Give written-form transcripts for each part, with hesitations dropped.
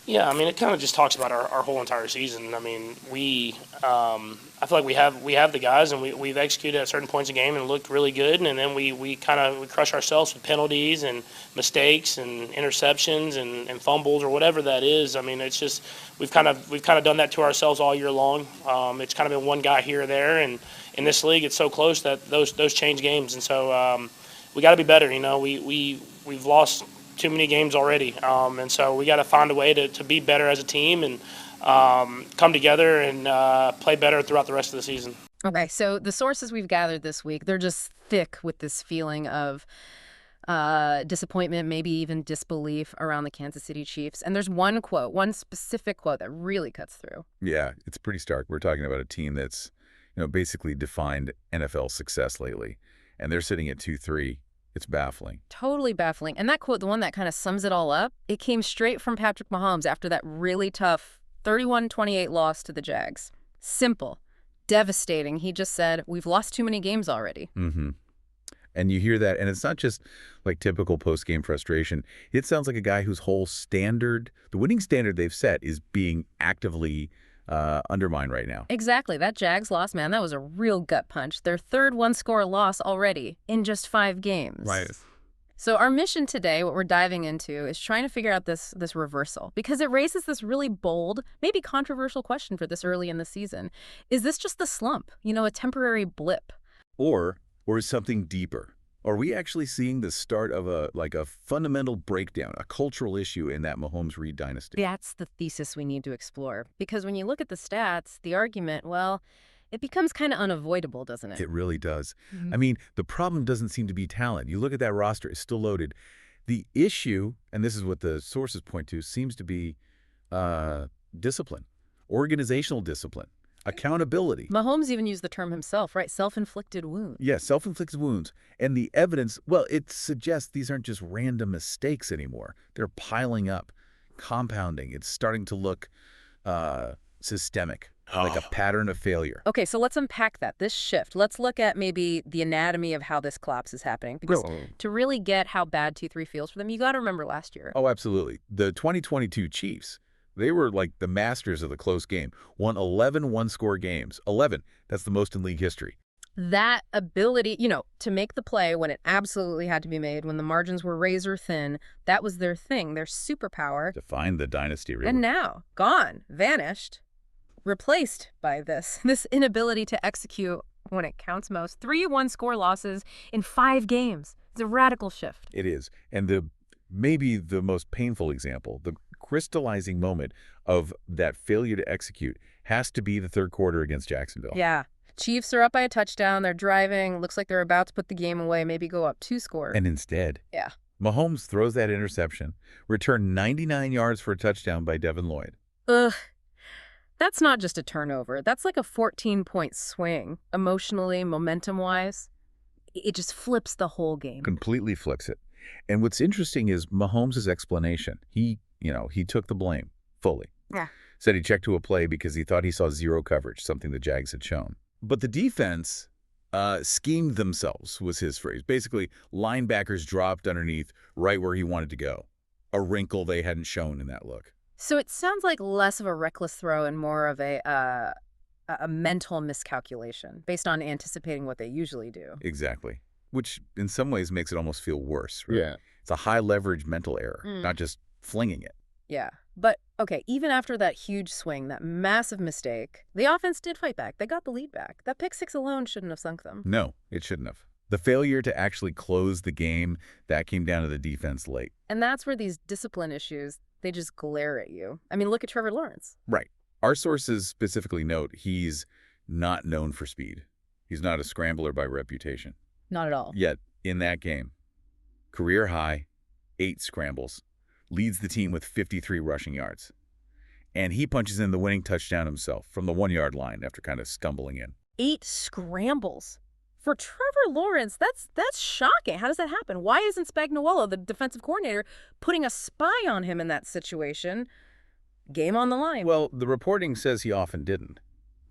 Yeah, I mean, it kind of just talks about our whole entire season. I mean, I feel like we have the guys, and we've executed at certain points in the game and looked really good, and then we kind of we crush ourselves with penalties and mistakes and interceptions and fumbles or whatever that is. I mean, it's just we've kind of done that to ourselves all year long. It's kind of been one guy here or there, and in this league, it's so close that those change games, and so we got to be better. You know, we've lost too many games already. And so we got to find a way to be better as a team and come together and play better throughout the rest of the season. Okay, so the sources we've gathered this week, they're just thick with this feeling of disappointment, maybe even disbelief around the Kansas City Chiefs. And there's one quote, one specific quote that really cuts through. Yeah, it's pretty stark. We're talking about a team that's, basically defined NFL success lately, and they're sitting at 2-3. It's baffling. Totally baffling. And that quote, the one that kind of sums it all up, it came straight from Patrick Mahomes after that really tough 31-28 loss to the Jags. Simple, devastating. He just said, we've lost too many games already. Mm-hmm. And you hear that, and it's not just like typical post-game frustration. It sounds like a guy whose whole standard, the winning standard they've set, is being actively undermined right now. Exactly. That Jags loss, man, that was a real gut punch. Their third one-score loss already in just 5 games. Right. So our mission today, what we're diving into, is trying to figure out this reversal, because it raises this really bold, maybe controversial question for this early in the season. Is this just the slump, a temporary blip? Or is something deeper? Are we actually seeing the start of a fundamental breakdown, a cultural issue in that Mahomes-Reid dynasty? That's the thesis we need to explore. Because when you look at the stats, the argument, well, it becomes kind of unavoidable, doesn't it? It really does. Mhm. I mean, the problem doesn't seem to be talent. You look at that roster, it's still loaded. The issue, and this is what the sources point to, seems to be discipline, organizational discipline, accountability. Mahomes even used the term himself, right? Self-inflicted wound. Yes, self-inflicted wounds. And the evidence, well, it suggests these aren't just random mistakes anymore. They're piling up, compounding. It's starting to look systemic, like a pattern of failure. Okay, so let's unpack that, this shift. Let's look at maybe the anatomy of how this collapse is happening. Because to really get how bad 2-3 feels for them, you got to remember last year. Oh, absolutely. The 2022 Chiefs, they were like the masters of the close game. Won 11 one-score games. 11. That's the most in league history. That ability, to make the play when it absolutely had to be made, when the margins were razor thin, that was their thing, their superpower. Defined the dynasty, really. And now, gone, vanished, replaced by this inability to execute when it counts most. 3 one-score losses in 5 games. It's a radical shift. It is. And maybe the most painful example, the crystallizing moment of that failure to execute, has to be the third quarter against Jacksonville. Yeah. Chiefs are up by a touchdown. They're driving. Looks like they're about to put the game away, maybe go up 2 scores. And instead, yeah, Mahomes throws that interception, returned 99 yards for a touchdown by Devin Lloyd. Ugh. That's not just a turnover. That's like a 14-point swing, emotionally, momentum-wise. It just flips the whole game. Completely flips it. And what's interesting is Mahomes' explanation. He took the blame fully. Yeah. Said he checked to a play because he thought he saw zero coverage, something the Jags had shown. But the defense schemed themselves, was his phrase. Basically, linebackers dropped underneath right where he wanted to go. A wrinkle they hadn't shown in that look. So it sounds like less of a reckless throw and more of a mental miscalculation based on anticipating what they usually do. Exactly. Which in some ways makes it almost feel worse. Right? Yeah. It's a high leverage mental error, not just flinging it. Yeah. But, okay, even after that huge swing, that massive mistake, the offense did fight back. They got the lead back. That pick 6 alone shouldn't have sunk them. No, it shouldn't have. The failure to actually close the game, that came down to the defense late. And that's where these discipline issues, they just glare at you. I mean, look at Trevor Lawrence. Right. Our sources specifically note he's not known for speed. He's not a scrambler by reputation. Not at all. Yet, in that game, career high, 8 scrambles, leads the team with 53 rushing yards. And he punches in the winning touchdown himself from the 1-yard line after kind of stumbling in. 8 scrambles. For Trevor Lawrence, that's shocking. How does that happen? Why isn't Spagnuolo, the defensive coordinator, putting a spy on him in that situation? Game on the line. Well, the reporting says he often didn't.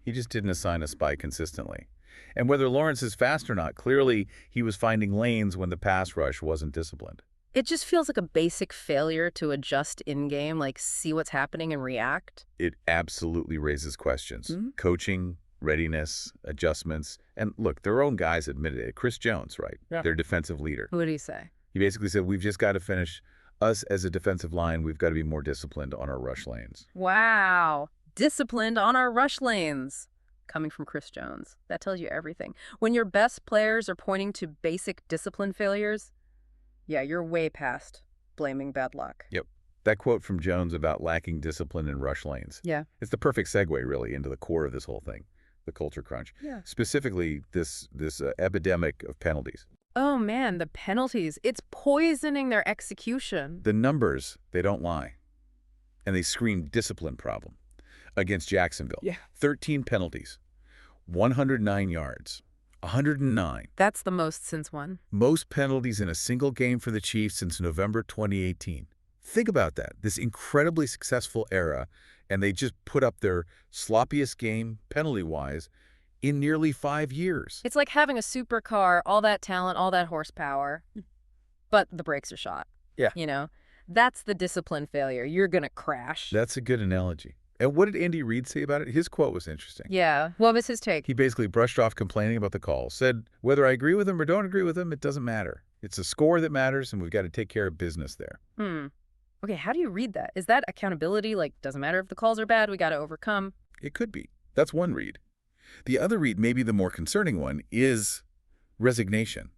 He just didn't assign a spy consistently. And whether Lawrence is fast or not, clearly he was finding lanes when the pass rush wasn't disciplined. It just feels like a basic failure to adjust in-game, like see what's happening and react. It absolutely raises questions. Mhm. Coaching, readiness, adjustments. And look, their own guys admitted it. Chris Jones, right? Yeah. Their defensive leader. What do you say? He basically said, we've just got to finish us as a defensive line. We've got to be more disciplined on our rush lanes. Wow. Disciplined on our rush lanes. Coming from Chris Jones. That tells you everything. When your best players are pointing to basic discipline failures, yeah, you're way past blaming bad luck. Yep. That quote from Jones about lacking discipline in rush lanes. Yeah. It's the perfect segue, really, into the core of this whole thing, the culture crunch. Yeah. Specifically, this epidemic of penalties. Oh, man, the penalties. It's poisoning their execution. The numbers, they don't lie. And they scream discipline problem. Against Jacksonville. Yeah. 13 penalties, 109 yards, 109. That's the most since when? Most penalties in a single game for the Chiefs since November 2018. Think about that, this incredibly successful era, and they just put up their sloppiest game, penalty-wise, in nearly 5 years. It's like having a supercar, all that talent, all that horsepower, but the brakes are shot. Yeah. You know, that's the discipline failure. You're going to crash. That's a good analogy. And what did Andy Reid say about it? His quote was interesting. Yeah. What was his take? He basically brushed off complaining about the call, said, whether I agree with him or don't agree with him, it doesn't matter. It's a score that matters, and we've got to take care of business there. Okay, how do you read that? Is that accountability? Like, doesn't matter if the calls are bad, we got to overcome? It could be. That's one read. The other read, maybe the more concerning one, is resignation.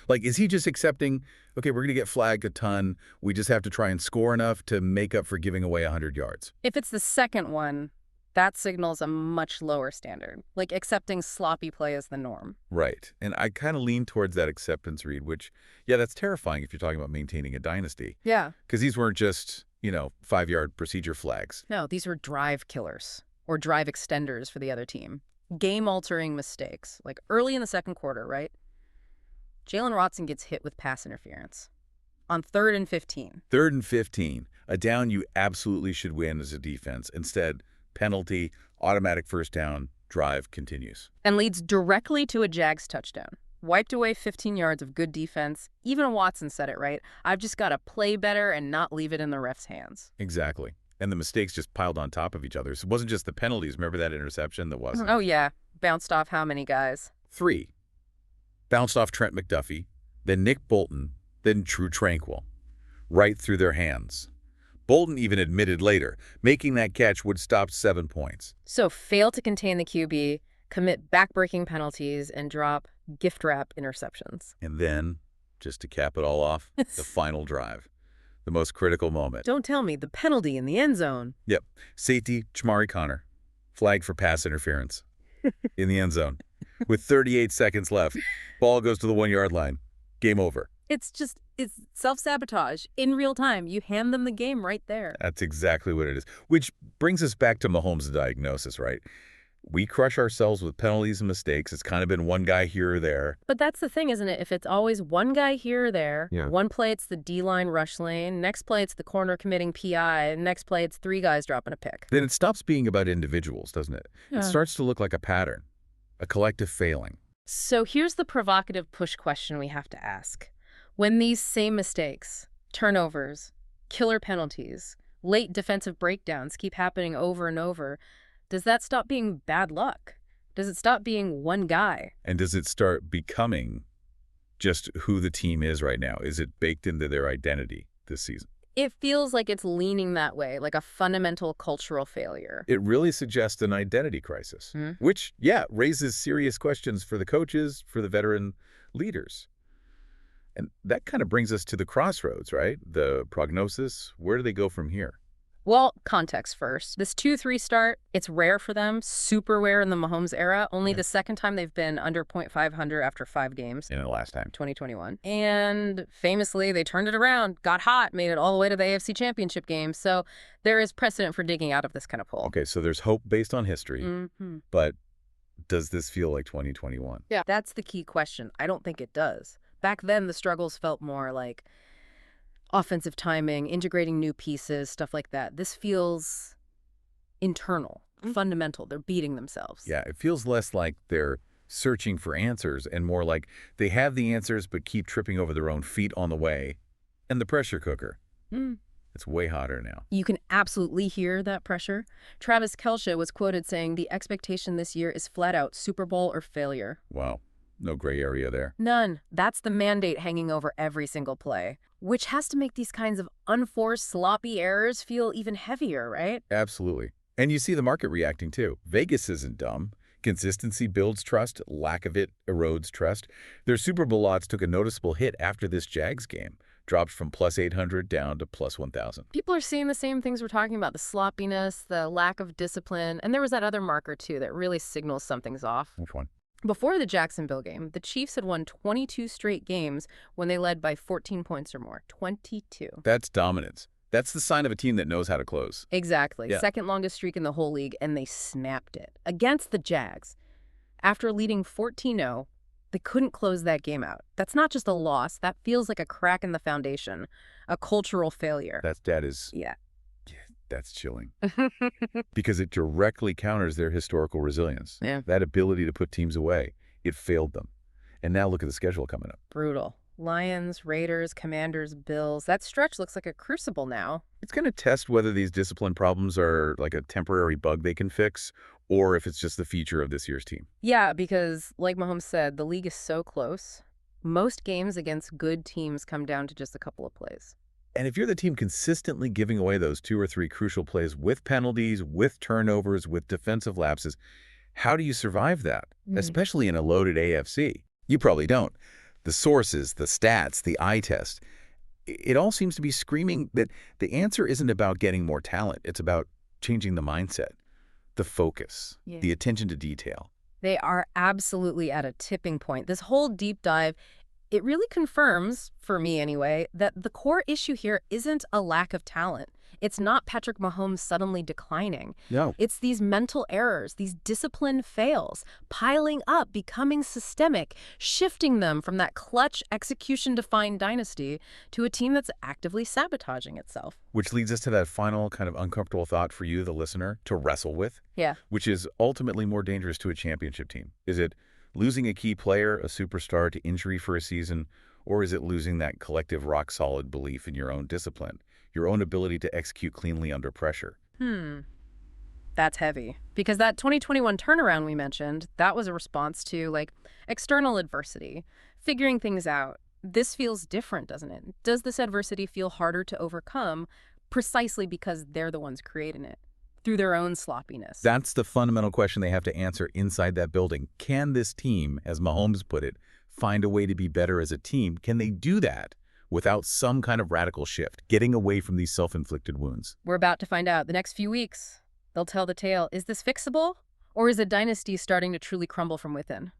Like, is he just accepting, okay, we're going to get flagged a ton. We just have to try and score enough to make up for giving away 100 yards. If it's the second one, that signals a much lower standard, like accepting sloppy play as the norm. Right. And I kind of lean towards that acceptance read, which, yeah, that's terrifying if you're talking about maintaining a dynasty. Yeah. Because these weren't just, 5-yard procedure flags. No, these were drive killers or drive extenders for the other team. Game-altering mistakes, like early in the second quarter, right? Jalen Watson gets hit with pass interference on 3rd and 15. 3rd and 15, a down you absolutely should win as a defense. Instead, penalty, automatic first down, drive continues. And leads directly to a Jags touchdown. Wiped away 15 yards of good defense. Even Watson said it, right? I've just got to play better and not leave it in the ref's hands. Exactly. And the mistakes just piled on top of each other. So it wasn't just the penalties. Remember that interception that wasn't? Oh, yeah. Bounced off how many guys? 3. Bounced off Trent McDuffie, then Nick Bolton, then True Tranquil. Right through their hands. Bolton even admitted later, making that catch would stop 7 points. So fail to contain the QB, commit back-breaking penalties, and drop gift-wrap interceptions. And then, just to cap it all off, the final drive. The most critical moment. Don't tell me, the penalty in the end zone. Yep. Safety, Chamari Connor. Flagged for pass interference. In the end zone. With 38 seconds left. Ball goes to the 1-yard line. Game over. It's self-sabotage in real time. You hand them the game right there. That's exactly what it is. Which brings us back to Mahomes' diagnosis, right? We crush ourselves with penalties and mistakes. It's kind of been one guy here or there. But that's the thing, isn't it? If it's always one guy here or there, Yeah. one play it's the D-line rush lane, next play it's the corner committing PI, next play it's 3 guys dropping a pick. Then it stops being about individuals, doesn't it? Yeah. It starts to look like a pattern, a collective failing. So here's the provocative push question we have to ask. When these same mistakes, turnovers, killer penalties, late defensive breakdowns keep happening over and over, does that stop being bad luck? Does it stop being one guy? And does it start becoming just who the team is right now? Is it baked into their identity this season? It feels like it's leaning that way, like a fundamental cultural failure. It really suggests an identity crisis, which, yeah, raises serious questions for the coaches, for the veteran leaders. And that kind of brings us to the crossroads, right? The prognosis, where do they go from here? Well, context first. This 2-3 start, it's rare for them, super rare in the Mahomes era. Only the second time they've been under .500 after 5 games. In the last time. 2021. And famously, they turned it around, got hot, made it all the way to the AFC Championship game. So there is precedent for digging out of this kind of hole. Okay, so there's hope based on history, but does this feel like 2021? Yeah. That's the key question. I don't think it does. Back then, the struggles felt more like offensive timing, integrating new pieces, stuff like that. This feels internal, fundamental. They're beating themselves. Yeah, it feels less like they're searching for answers and more like they have the answers but keep tripping over their own feet on the way And the pressure cooker. Mm. It's way hotter now. You can absolutely hear that pressure. Travis Kelce was quoted saying the expectation this year is flat out Super Bowl or failure. Wow. No gray area there. None. That's the mandate hanging over every single play, which has to make these kinds of unforced, sloppy errors feel even heavier, right? Absolutely. And you see the market reacting too. Vegas isn't dumb. Consistency builds trust. Lack of it erodes trust. Their Super Bowl odds took a noticeable hit after this Jags game. Dropped from plus 800 down to plus 1,000. People are seeing the same things we're talking about, the sloppiness, the lack of discipline, and there was that other marker, too, that really signals something's off. Which one? Before the Jacksonville game, the Chiefs had won 22 straight games when they led by 14 points or more. 22. That's dominance. That's the sign of a team that knows how to close. Exactly. Yeah. Second longest streak in the whole league, and they snapped it. Against the Jags. After leading 14-0, they couldn't close that game out. That's not just a loss. That feels like a crack in the foundation, a cultural failure. Yeah, that's chilling. Because it directly counters their historical resilience. Yeah. That ability to put teams away. It failed them. And now look at the schedule coming up. Brutal. Lions, Raiders, Commanders, Bills. That stretch looks like a crucible now. It's going to test whether these discipline problems are like a temporary bug they can fix or if it's just the feature of this year's team. Yeah, because like Mahomes said, the league is so close. Most games against good teams come down to just a couple of plays. And if you're the team consistently giving away those 2 or 3 crucial plays with penalties, with turnovers, with defensive lapses, how do you survive that? Especially in a loaded AFC. You probably don't. The sources, the stats, the eye test, it all seems to be screaming that the answer isn't about getting more talent. It's about changing the mindset, the focus, the attention to detail. They are absolutely at a tipping point. This whole deep dive, it really confirms, for me anyway, that the core issue here isn't a lack of talent. It's not Patrick Mahomes suddenly declining. No. It's these mental errors, these discipline fails, piling up, becoming systemic, shifting them from that clutch, execution-defined dynasty to a team that's actively sabotaging itself. Which leads us to that final kind of uncomfortable thought for you, the listener, to wrestle with. Yeah. Which is ultimately more dangerous to a championship team. Is it losing a key player, a superstar, to injury for a season, or is it losing that collective rock-solid belief in your own discipline, your own ability to execute cleanly under pressure? That's heavy. Because that 2021 turnaround we mentioned, that was a response to, like, external adversity, figuring things out. This feels different, doesn't it? Does this adversity feel harder to overcome precisely because they're the ones creating it, through their own sloppiness? That's the fundamental question they have to answer inside that building. Can this team, as Mahomes put it, find a way to be better as a team? Can they do that without some kind of radical shift, getting away from these self-inflicted wounds? We're about to find out. The next few weeks, they'll tell the tale. Is this fixable? Or is a dynasty starting to truly crumble from within?